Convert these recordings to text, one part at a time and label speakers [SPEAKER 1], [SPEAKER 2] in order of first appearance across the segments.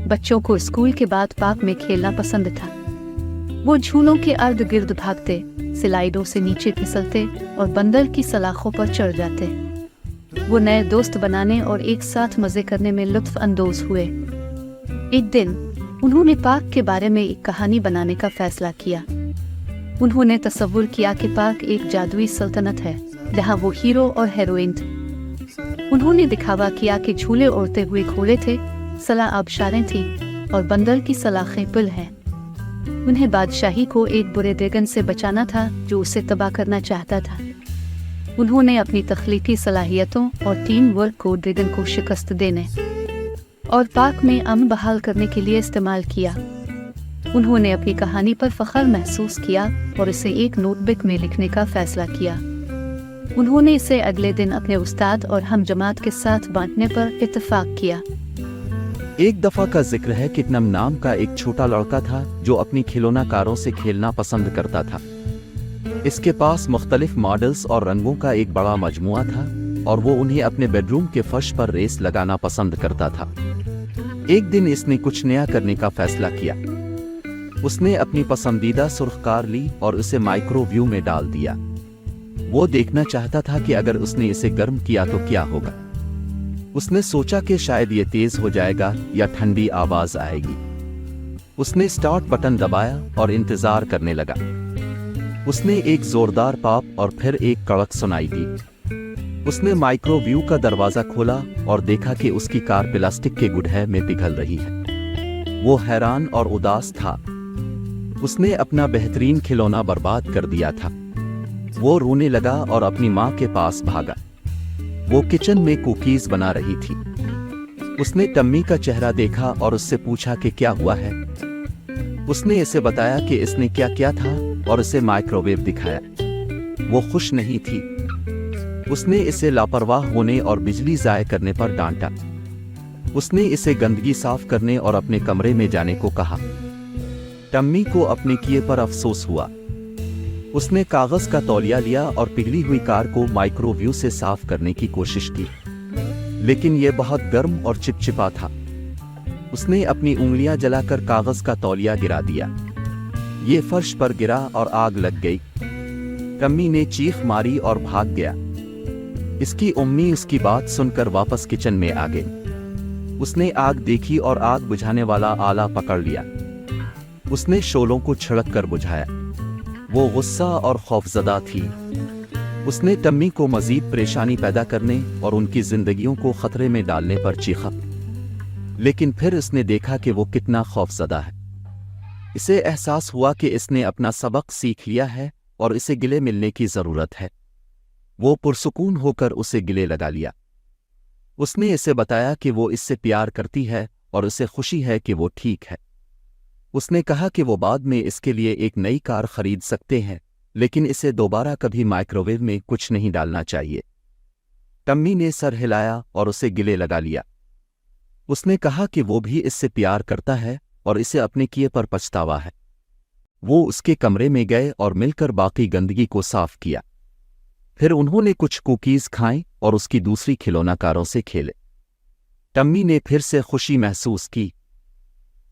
[SPEAKER 1] बच्चों को स्कूल के बाद पार्क में खेलना पसंद था। वो झूलों के अर्ध गिर्द भागते, स्लाइडों से नीचे फिसलते और बंदर की सलाखों पर चढ़ जाते। वो नए दोस्त बनाने और एक साथ मजे करने में लुत्फ अंदोज हुए। एक दिन उन्होंने पार्क के बारे में एक कहानी बनाने का फैसला किया। उन्होंने तसव्वुर किया कि पार्क एक जादुई सल्तनत है जहाँ वो हीरो और हीरोइन थे। उन्होंने दिखावा किया कि झूले उड़ते हुए घोड़े थे, सला आबशारें थीं और बंदर की सलाखें पुल हैं। उन्हें बादशाही को एक बुरे ड्रैगन से बचाना था जो उसे तबाह करना चाहता था। उन्होंने अपनी तख्लीकी सलाहियतों और टीम वर्क को ड्रैगन को शिकस्त देने और पार्क में अमन बहाल करने के लिए इस्तेमाल किया। उन्होंने अपनी कहानी पर फख्र महसूस किया और इसे एक नोटबुक में लिखने का फैसला किया। उन्होंने इसे अगले दिन अपने उस्ताद और हम जमात के साथ बांटने पर इत्तेफाक किया।
[SPEAKER 2] एक दफा का जिक्र है कि नम नाम का एक छोटा लड़का था जो अपनी खिलौना कारों से खेलना पसंद करता था। इसके पास मुख्तलिफ मॉडल्स और रंगों का एक बड़ा मजमुआ था और वो उन्हें अपने बेडरूम के फर्श पर रेस लगाना पसंद करता था। एक दिन इसने कुछ नया करने का फैसला किया। उसने अपनी पसंदीदा सुर्ख कार ली और उसे माइक्रोवेव में डाल दिया। वो देखना चाहता था कि अगर उसने इसे गर्म किया तो क्या होगा। उसने सोचा कि शायद ये तेज हो जाएगा या ठंडी आवाज आएगी। उसने स्टार्ट बटन दबाया और इंतजार करने लगा। उसने एक जोरदार पॉप और फिर एक कड़क सुनाई दी। उसने माइक्रोवेव का दरवाजा खोला और देखा कि उसकी कार प्लास्टिक के गुड्डे में पिघल रही है। वो हैरान और उदास था। उसने अपना बेहतरीन खिलौना बर्बाद कर दिया था। वो रोने लगा और अपनी माँ के पास भागा। वो किचन में कुकीज बना रही थी। उसने टम्मी का चेहरा देखा और उससे पूछा कि क्या हुआ है। उसने इसे बताया कि इसने क्या किया था और उसे माइक्रोवेव दिखाया। वो खुश नहीं थी। उसने इसे लापरवाह होने और बिजली ज़ाय करने पर डांटा। उसने इसे गंदगी साफ करने और अपने कमरे में जाने को कहा। टम्मी को अपने किए पर अफसोस हुआ। उसने कागज का तौलिया लिया और पिघली हुई कार को माइक्रोवेव से साफ करने की कोशिश की, लेकिन यह बहुत गर्म और चिपचिपा था। उसने अपनी उंगलियां जलाकर कागज का तौलिया गिरा दिया। ये फर्श पर गिरा और आग लग गई। टम्मी ने चीख मारी और भाग गया। इसकी अम्मी उसकी बात सुनकर वापस किचन में आ गई। उसने आग देखी और आग बुझाने वाला आला पकड़ लिया। उसने शोलों को छिड़क कर बुझाया। वो गुस्सा और खौफजदा थी। उसने टम्मी को मजीद परेशानी पैदा करने और उनकी जिंदगियों को खतरे में डालने पर चीखा, लेकिन फिर उसने देखा कि वो कितना खौफजदा है। इसे एहसास हुआ कि इसने अपना सबक सीख लिया है और इसे गिले मिलने की जरूरत है। वो पुरसुकून होकर उसे गिले लगा लिया। उसने इसे बताया कि वो इससे प्यार करती है और उसे खुशी है कि वो ठीक है। उसने कहा कि वो बाद में इसके लिए एक नई कार खरीद सकते हैं, लेकिन इसे दोबारा कभी माइक्रोवेव में कुछ नहीं डालना चाहिए। टम्मी ने सर हिलाया और उसे गिले लगा लिया। उसने कहा कि वो भी इससे प्यार करता है और इसे अपने किए पर पछतावा है। वो उसके कमरे में गए और मिलकर बाकी गंदगी को साफ किया। फिर उन्होंने कुछ कुकीज खाएं और उसकी दूसरी खिलौना कारों से खेले। टम्मी ने फिर से खुशी महसूस की।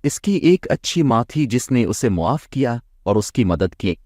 [SPEAKER 2] इसकी एक अच्छी माँ थी जिसने उसे मुआफ किया और उसकी मदद की।